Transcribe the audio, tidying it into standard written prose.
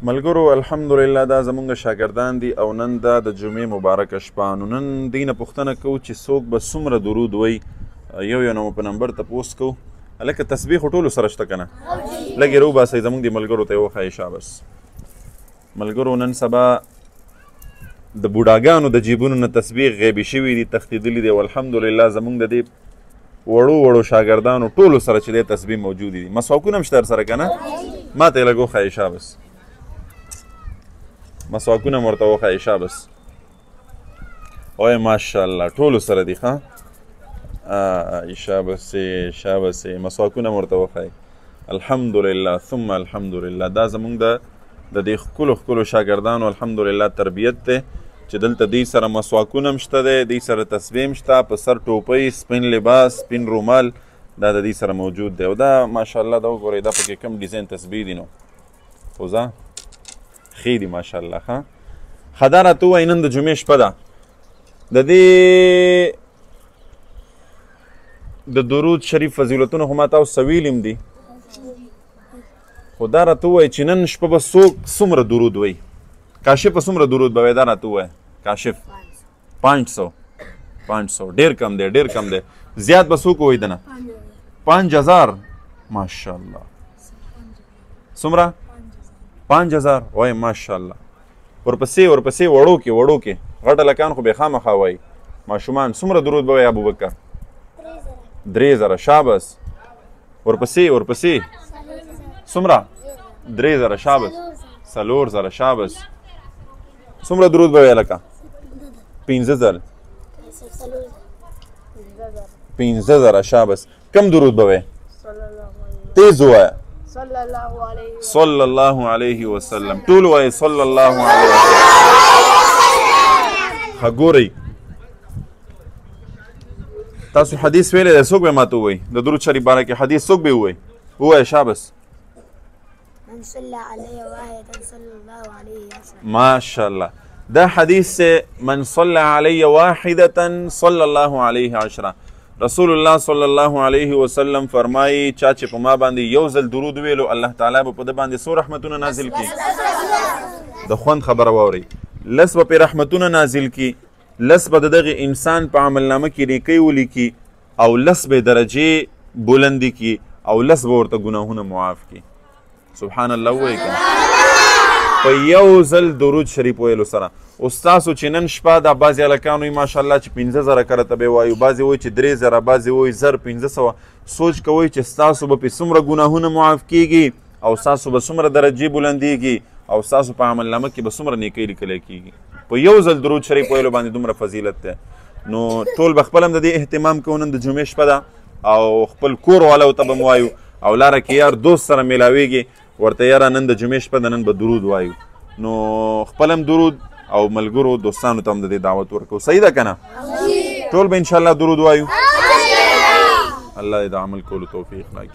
ملګرو الحمدلله دا زمونږ شاګردان دي او نن دا د جمعې مبارکه شپه نو نن دوی نه پوښتنه کوو چې څوک به څومره درود وایي یو یو نه مو په نمبر تپوس کوو هلکه تسبیح خو ټولو سره شته که نه لږ یې راوباسئ زمونږ دې ملګرو ته یې وښایئ شابس ملګرو نن سبا د بوډاګانو د جیبونو نه تسبیح غیبي شوي دي تښتېدلي دي او الحمدلله زمونږ د دې وړو شاګردانو ټولو سره چې دی تسبیح موجود دي مسواکونه هم شته سره که نه ما ته یې لږ وښایئ شابس مسواکونه ورته وښایئ شابس وایي ماشاءالله ټولو سره دي ښه شابس مسواکونه ورته وښایئ الحمدلله ثم الحمدلله دا زمونږ د دې ښکلو شاګردانو الحمدلله تربیت دی چې دلته دوی سره مسواکونه هم شته دی دوی سره تسبیح هم شته په سر ټوپۍ سپین لباس سپین رومال دا د دوی سره موجود دی او دا ماشاءالله دا وګورئ دا پکې کم ډیزاین تسبیح دي نو خوځه ښې دي ماشاءالله ښه دا راته ووایي نن د جمعې شپه ده د دې د درود شریف فضیلتونه خو ما تاسو څه ویلي هم دي خو دا راته ووایي چې نن شپه به څوک څومره درود وایي کاشف به څومره درود به وایي دا راته ووایه کاشف 500 ډېر کم دی زیات به څوک ووایي دنه 5000 ماشاءالله څومره 5000 وایي ماشاءالله ورپسې وړو کې غټ هلکان خو بې خامخا وایي ماشومان څومره درود به وایي ابوبکر 3000 شابس ورپسې څومره 3000 شابس 4000 شابس څومره درود به وایي هلکه 5000 شابس کم درود به وایي تیز ووایه صلی الله علیه وسلم ټول وایي صلی الله علیه وسلم ښه ګورئ تاسو حدیث ویلی دی څوک به ماته ووایي د درود شریف باره کې حدیث څوک به ووایي ووایه شابس ماشاءالله دا حدیث سے من صلی علی واحدة صلی الله علیه عشرة رسول الله صلی الله علیه وسلم فرمایي چا چې په ما باندې یو ځل درود ویلو الله تعالی به په ده باندې څو رحمتونه نازل کړي د خوند خبره واورئ لس به پرې رحمتونه نازل کړي لس به د دغه انسان په عملنامه کې نیکۍ ولیکي او لس به درجې بلندې کړي او لس به ورته ګناهونه معاف کړي سبحان الله ووایئ که په یو ځل درود شریف ویلو سره او ستاسو چې نن شپه دا بعضې هلکان وایي ماشاءالله چې 15000 کرته به وایو بعضې وایي چې 3000 بعضې وایي 1500 سوچ کوئ چې ستاسو به پې څومره ګناهونه معاف کیږي او ستاسو به څومره درجې بلندیږي او ستاسو په عملنامه کې به څومره نیکۍ لیکلی کیږي په یو ځل درود شریف ویلو باندې دومره فضیلت دی نو ټول به خپل هم د دې اهتمام کوو نن د جمعې شپه ده او خپل کور والو ته به م وایو او لاره کې یار دوست سره میلاویږي ورته یاره نن د جمعې شپه ده نن به درود وایو نو خپل هم درود او ملګرو دوستانو ته هم د دې دعوت ورکوو صحیح ده که نه ټول به انشاءالله درود وایو الله دې د عمل کولو توفیق راکړي